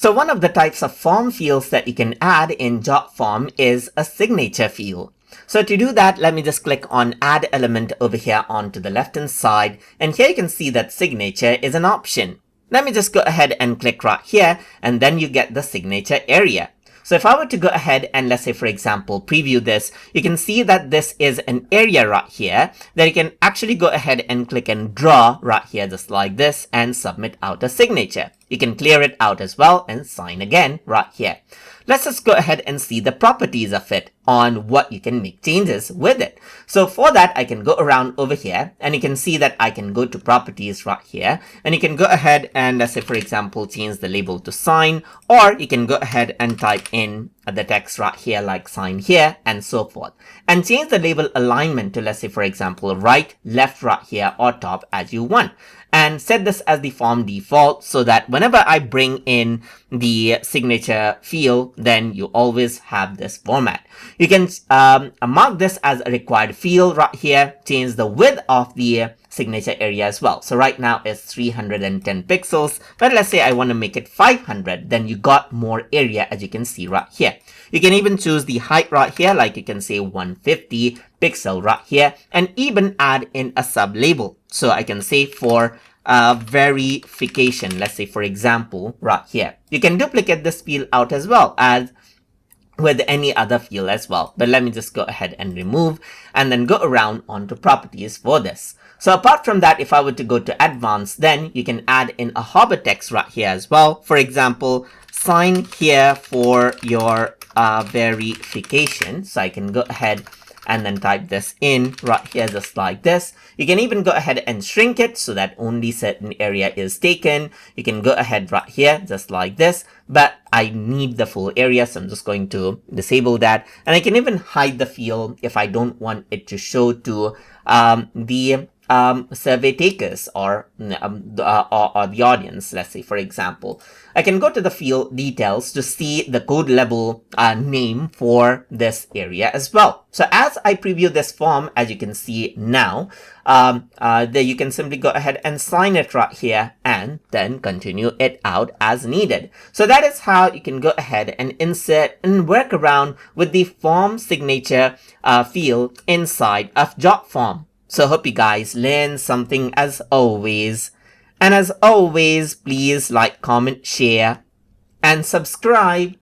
So one of the types of form fields that you can add in Jotform is a signature field. So to do that, let me just click on add element over here onto the left hand side, and here you can see that signature is an option. Let me just go ahead and click right here, and then you get the signature area. So if I were to go ahead and let's say, for example, preview this, you can see that this is an area right here that you can actually go ahead and click and draw right here just like this and submit out a signature. You can clear it out as well and sign again right here. Let's just go ahead and see the properties of it on what you can make changes with it. So for that, I can go around over here and you can see that I can go to properties right here, and you can go ahead and let's say, for example, change the label to sign, or you can go ahead and type in the text right here like sign here and so forth, and change the label alignment to let's say, for example, right, left, right here, or top as you want. And set this as the form default so that whenever I bring in the signature field, then you always have this format. You can mark this as a required field right here, change the width of the signature area as well. So right now it's 310 pixels, but let's say I want to make it 500, then you got more area as you can see right here. You can even choose the height right here, like you can say 150 pixel right here, and even add in a sub label. So I can say for verification, let's say for example right here. You can duplicate this field out as well as with any other field as well. But let me just go ahead and remove and then go around onto properties for this. So apart from that, if I were to go to advanced, then you can add in a hover text right here as well. For example, sign here for your verification. So I can go ahead and then type this in right here just like this. You can even go ahead and shrink it so that only certain area is taken. You can go ahead right here just like this, but I need the full area, so I'm just going to disable that. And I can even hide the field if I don't want it to show to the survey takers or the audience. Let's say, for example, I can go to the field details to see the code level name for this area as well. So as I preview this form, as you can see now, there you can simply go ahead and sign it right here and then continue it out as needed. So that is how you can go ahead and insert and work around with the form signature field inside of Jotform. So hope you guys learned something as always. And as always, please like, comment, share, and subscribe.